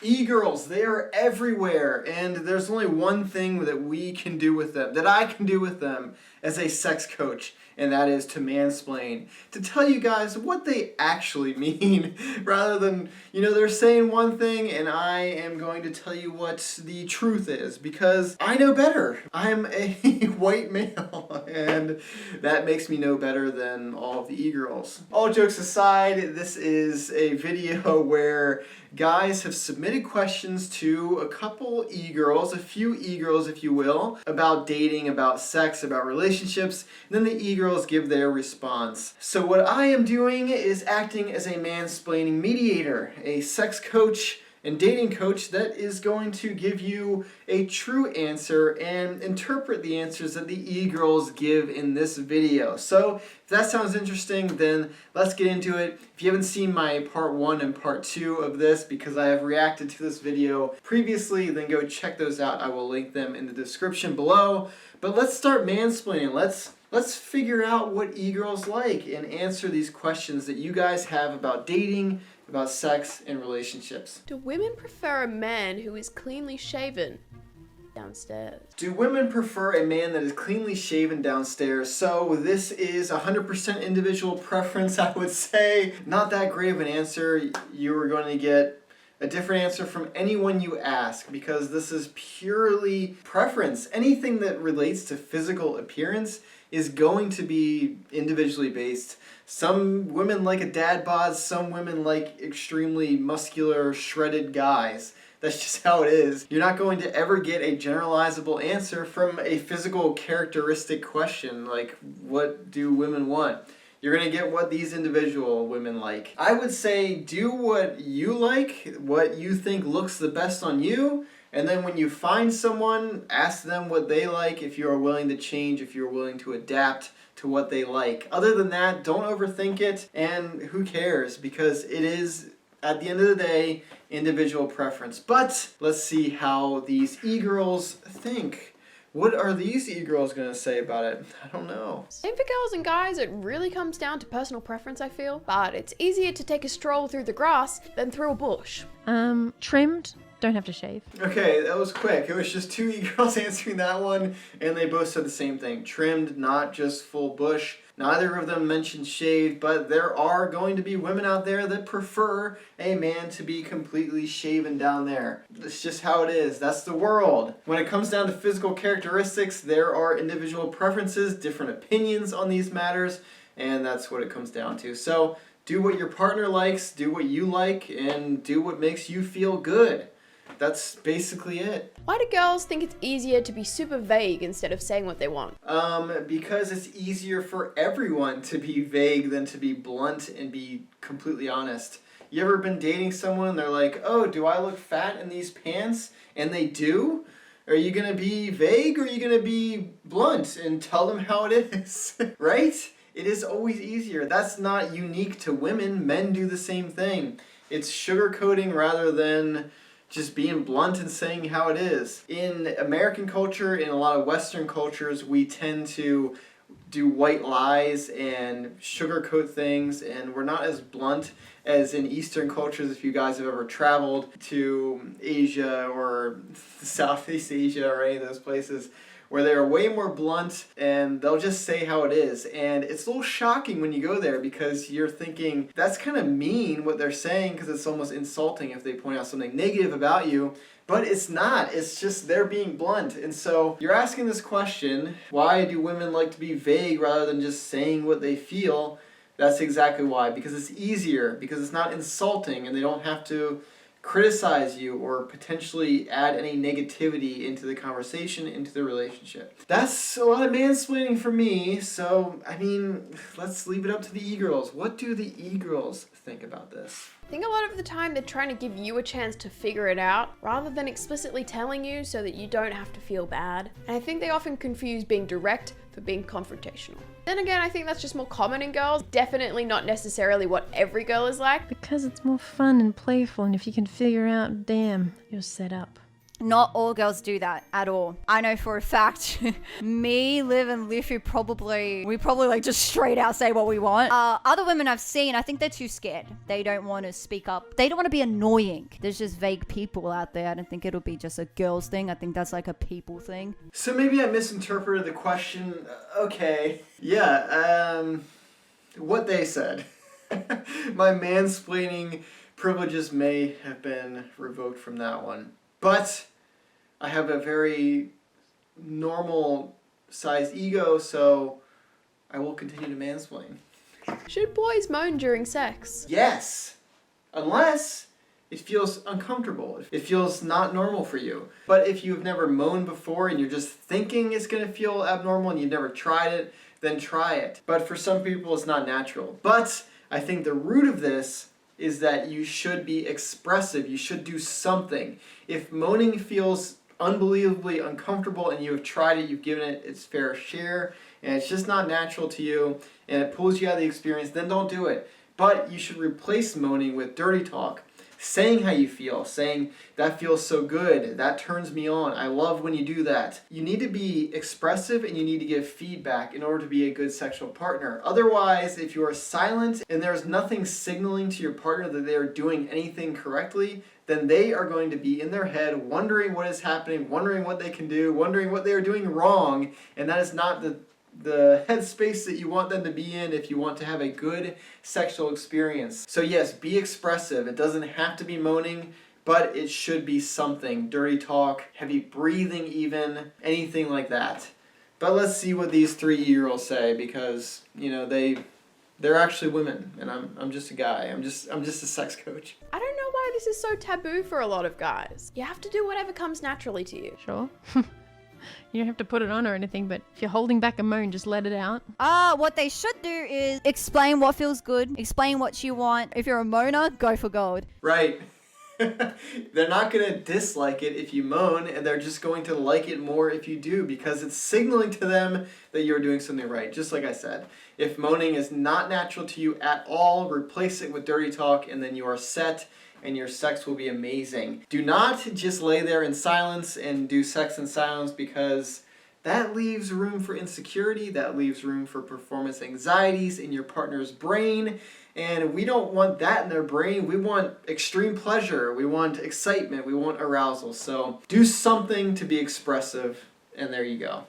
E-girls, they are everywhere, and there's only one thing that we can do with them, that I can do with them as a sex coach, and that is to mansplain, to tell you guys what they actually mean, rather than, they're saying one thing and I am going to tell you what the truth is, because I know better. I'm a white male, and that makes me know better than all of the e-girls. All jokes aside, this is a video where guys have submitted questions to a couple e-girls, a few e-girls if you will, about dating, about sex, about relationships, and then the e-girls give their response. So what I am doing is acting as a mansplaining mediator, a sex coach and dating coach that is going to give you a true answer and interpret the answers that the e-girls give in this video. So if that sounds interesting, then let's get into it. If you haven't seen my part 1 and part 2 of this, because I have reacted to this video previously, then go check those out. I will link them in the description below. But let's start mansplaining. Let's figure out what e-girls like and answer these questions that you guys have about dating, about sex and relationships. Do women prefer a man who is cleanly shaven downstairs? Do women prefer a man that is cleanly shaven downstairs? So this is 100% individual preference, I would say. Not that great of an answer. You are going to get a different answer from anyone you ask, because this is purely preference. Anything that relates to physical appearance is going to be individually based. Some women like a dad bod, some women like extremely muscular, shredded guys. That's just how it is. You're not going to ever get a generalizable answer from a physical characteristic question, like what do women want? You're going to get what these individual women like. I would say do what you like, what you think looks the best on you, and then when you find someone, ask them what they like, if you are willing to change, if you're willing to adapt to what they like. Other than that, don't overthink it, and who cares, because it is, at the end of the day, individual preference. But let's see how these e-girls think. What are these e-girls going to say about it? I don't know. Same for girls and guys, it really comes down to personal preference, I feel. But it's easier to take a stroll through the grass than through a bush. Trimmed. Don't have to shave. Okay, that was quick. It was just 2 e-girls answering that one, and they both said the same thing. Trimmed, not just full bush. Neither of them mentioned shaved, but there are going to be women out there that prefer a man to be completely shaven down there. That's just how it is. That's the world. When it comes down to physical characteristics, there are individual preferences, different opinions on these matters, and that's what it comes down to. So do what your partner likes, do what you like, and do what makes you feel good. That's basically it. Why do girls think it's easier to be super vague instead of saying what they want? Because it's easier for everyone to be vague than to be blunt and be completely honest. You ever been dating someone and they're like, oh, do I look fat in these pants? And they do? Are you going to be vague, or are you going to be blunt and tell them how it is? Right? It is always easier. That's not unique to women. Men do the same thing. It's sugarcoating rather than just being blunt and saying how it is. In American culture, in a lot of Western cultures, we tend to do white lies and sugarcoat things, and we're not as blunt as in Eastern cultures. If you guys have ever traveled to Asia or Southeast Asia or any of those places, where they're way more blunt and they'll just say how it is. And it's a little shocking when you go there, because you're thinking, that's kind of mean what they're saying, because it's almost insulting if they point out something negative about you. But it's not. It's just they're being blunt. And so you're asking this question, why do women like to be vague rather than just saying what they feel? That's exactly why. Because it's easier, because it's not insulting, and they don't have to criticize you or potentially add any negativity into the conversation, into the relationship. That's a lot of mansplaining for me, so, I mean, let's leave it up to the e-girls. What do the e-girls think about this? I think a lot of the time they're trying to give you a chance to figure it out, rather than explicitly telling you so that you don't have to feel bad. And I think they often confuse being direct for being confrontational. Then again, I think that's just more common in girls. Definitely not necessarily what every girl is like. Because it's more fun and playful, and if you can figure out, damn, you're set up. Not all girls do that at all. I know for a fact, me, Liv, and Luffy we probably like just straight out say what we want. Other women I've seen, I think they're too scared. They don't want to speak up. They don't want to be annoying. There's just vague people out there. I don't think it'll be just a girls thing. I think that's like a people thing. So maybe I misinterpreted the question. Okay. Yeah, what they said. My mansplaining privileges may have been revoked from that one. But I have a very normal sized ego, so I will continue to mansplain. Should boys moan during sex? Yes, unless it feels uncomfortable. It feels not normal for you. But if you've never moaned before and you're just thinking it's going to feel abnormal and you've never tried it, then try it. But for some people, it's not natural. But I think the root of this is that you should be expressive. You should do something. If moaning feels unbelievably uncomfortable and you have tried it, you've given it its fair share, and it's just not natural to you, and it pulls you out of the experience, then don't do it. But you should replace moaning with dirty talk. Saying how you feel, saying, that feels so good, that turns me on, I love when you do that. You need to be expressive and you need to give feedback in order to be a good sexual partner. Otherwise, if you are silent and there's nothing signaling to your partner that they are doing anything correctly, then they are going to be in their head wondering what is happening, wondering what they can do, wondering what they are doing wrong, and that is not the headspace that you want them to be in if you want to have a good sexual experience. So yes, be expressive. It doesn't have to be moaning, but it should be something. Dirty talk, heavy breathing even, anything like that. But let's see what these 3-year-olds say, because, you know, they're actually women, and I'm just a guy. I'm just a sex coach. I don't know why this is so taboo for a lot of guys. You have to do whatever comes naturally to you. Sure. You don't have to put it on or anything, but if you're holding back a moan, just let it out. What they should do is explain what feels good, explain what you want. If you're a moaner, go for gold. Right. They're not going to dislike it if you moan, and they're just going to like it more if you do, because it's signaling to them that you're doing something right. Just like I said, if moaning is not natural to you at all, replace it with dirty talk, and then you are set, and your sex will be amazing. Do not just lay there in silence and do sex in silence, because that leaves room for insecurity, that leaves room for performance anxieties in your partner's brain, and we don't want that in their brain. We want extreme pleasure, we want excitement, we want arousal. So do something to be expressive, and there you go.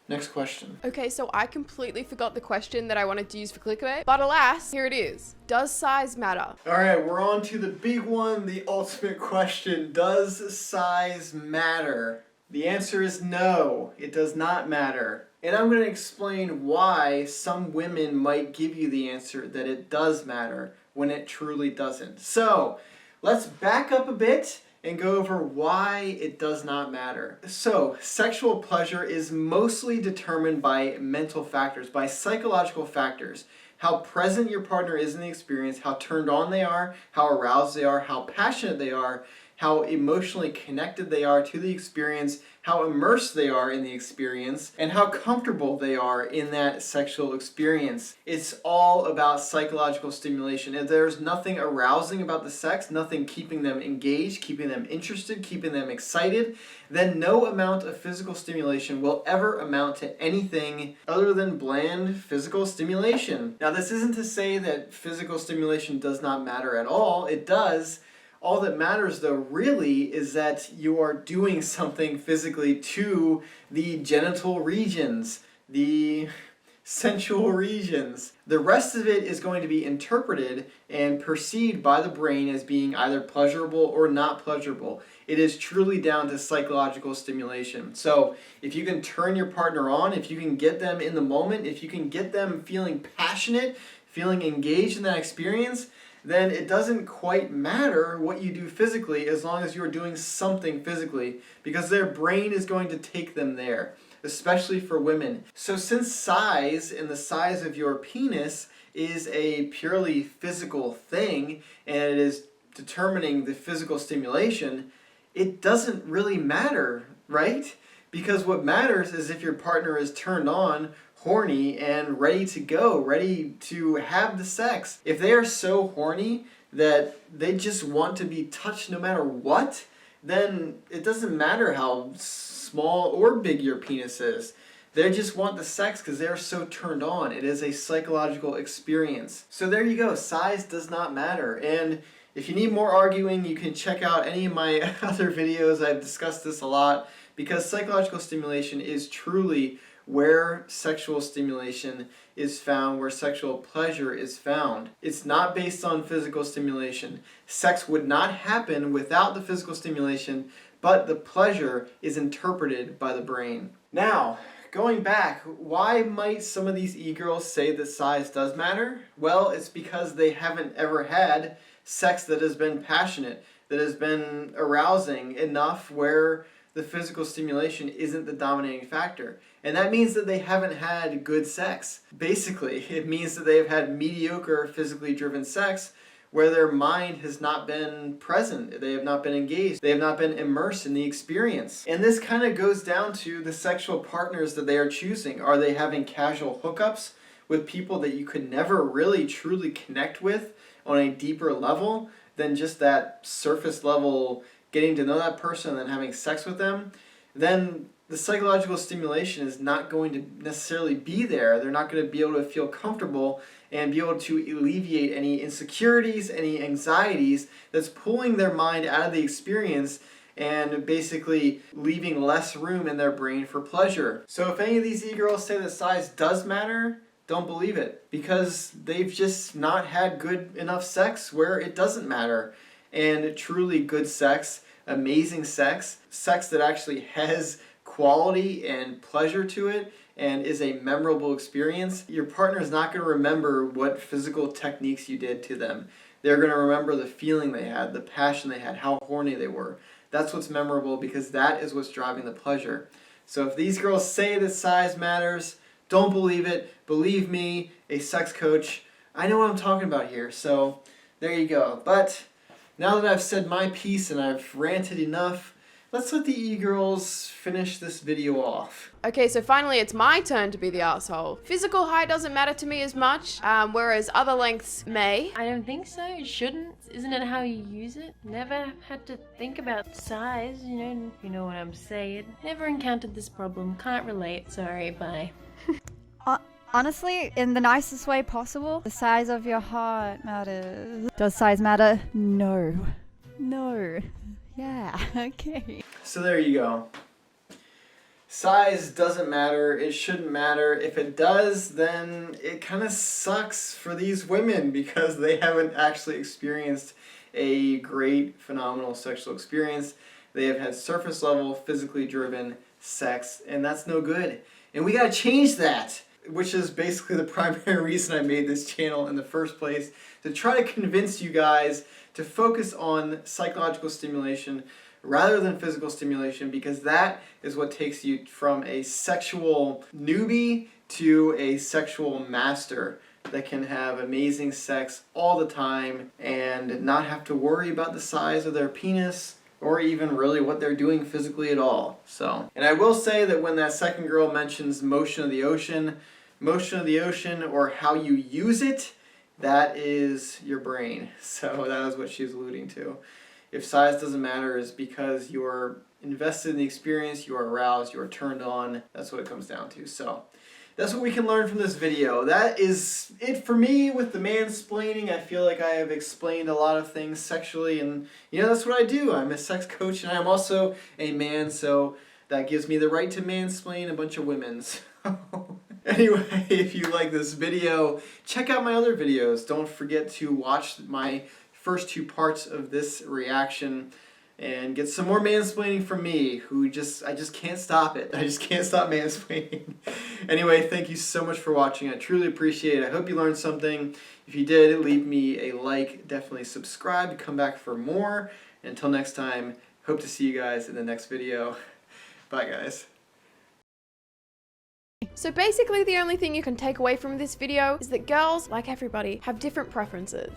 Next question. Okay, so I completely forgot the question that I wanted to use for clickbait, but alas, here it is. Does size matter? All right, we're on to the big one, the ultimate question. Does size matter? The answer is no, it does not matter. And I'm going to explain why some women might give you the answer that it does matter when it truly doesn't. So, let's back up a bit and go over why it does not matter. So, sexual pleasure is mostly determined by mental factors, by psychological factors. How present your partner is in the experience, how turned on they are, how aroused they are, how passionate they are, how emotionally connected they are to the experience, how immersed they are in the experience, and how comfortable they are in that sexual experience. It's all about psychological stimulation. If there's nothing arousing about the sex, nothing keeping them engaged, keeping them interested, keeping them excited, then no amount of physical stimulation will ever amount to anything other than bland physical stimulation. Now, this isn't to say that physical stimulation does not matter at all. It does. All that matters, though, really is that you are doing something physically to the genital regions, the sensual regions. The rest of it is going to be interpreted and perceived by the brain as being either pleasurable or not pleasurable. It is truly down to psychological stimulation. So if you can turn your partner on, if you can get them in the moment, if you can get them feeling passionate, feeling engaged in that experience, then it doesn't quite matter what you do physically as long as you're doing something physically, because their brain is going to take them there, especially for women. So since size and the size of your penis is a purely physical thing and it is determining the physical stimulation, it doesn't really matter, right? Because what matters is if your partner is turned on, horny, and ready to go, ready to have the sex. If they are so horny that they just want to be touched no matter what, then it doesn't matter how small or big your penis is. They just want the sex because they're so turned on. It is a psychological experience. So there you go. Size does not matter. And if you need more arguing, you can check out any of my other videos. I've discussed this a lot because psychological stimulation is truly where sexual stimulation is found, where sexual pleasure is found. It's not based on physical stimulation. Sex would not happen without the physical stimulation, but the pleasure is interpreted by the brain. Now, going back, why might some of these e-girls say that size does matter? Well, it's because they haven't ever had sex that has been passionate, that has been arousing enough where the physical stimulation isn't the dominating factor. And that means that they haven't had good sex. Basically, it means that they've had mediocre physically driven sex where their mind has not been present, they have not been engaged, they have not been immersed in the experience. And this kind of goes down to the sexual partners that they are choosing. Are they having casual hookups with people that you could never really truly connect with on a deeper level than just that surface level getting to know that person and then having sex with them? Then the psychological stimulation is not going to necessarily be there. They're not going to be able to feel comfortable and be able to alleviate any insecurities, any anxieties that's pulling their mind out of the experience and basically leaving less room in their brain for pleasure. So if any of these e-girls say that size does matter, don't believe it, because they've just not had good enough sex where it doesn't matter. And truly good sex, amazing sex, sex that actually has quality and pleasure to it and is a memorable experience, your partner is not going to remember what physical techniques you did to them. They're going to remember the feeling they had, the passion they had, how horny they were. That's what's memorable because that is what's driving the pleasure. So if these girls say that size matters, don't believe it. Believe me, a sex coach, I know what I'm talking about here. So there you go. But now that I've said my piece and I've ranted enough, let's let the e-girls finish this video off. Okay, so finally it's my turn to be the asshole. Physical height doesn't matter to me as much, whereas other lengths may. I don't think so. It shouldn't. Isn't it how you use it? Never had to think about size, you know what I'm saying. Never encountered this problem. Can't relate. Sorry, bye. Honestly, in the nicest way possible, the size of your heart matters. Does size matter? No. No. Yeah, okay. So there you go. Size doesn't matter. It shouldn't matter. If it does, then it kind of sucks for these women because they haven't actually experienced a great, phenomenal sexual experience. They have had surface level, physically driven sex, and that's no good. And we gotta change that, which is basically the primary reason I made this channel in the first place, to try to convince you guys to focus on psychological stimulation rather than physical stimulation, because that is what takes you from a sexual newbie to a sexual master that can have amazing sex all the time and not have to worry about the size of their penis or even really what they're doing physically at all. So, and I will say that when that second girl mentions motion of the ocean or how you use it, that is your brain. So that is what she's alluding to. If size doesn't matter, is because you're invested in the experience, you are aroused, you are turned on. That's what it comes down to. So that's what we can learn from this video. That is it for me with the mansplaining. I feel like I have explained a lot of things sexually, and that's what I do. I'm a sex coach and I'm also a man, so that gives me the right to mansplain a bunch of women. Anyway, if you like this video, check out my other videos. Don't forget to watch my first two parts of this reaction and get some more mansplaining from me, I just can't stop it. I just can't stop mansplaining. Anyway, thank you so much for watching. I truly appreciate it. I hope you learned something. If you did, leave me a like. Definitely subscribe. Come back for more. Until next time, hope to see you guys in the next video. Bye, guys. So basically the only thing you can take away from this video is that girls, like everybody, have different preferences.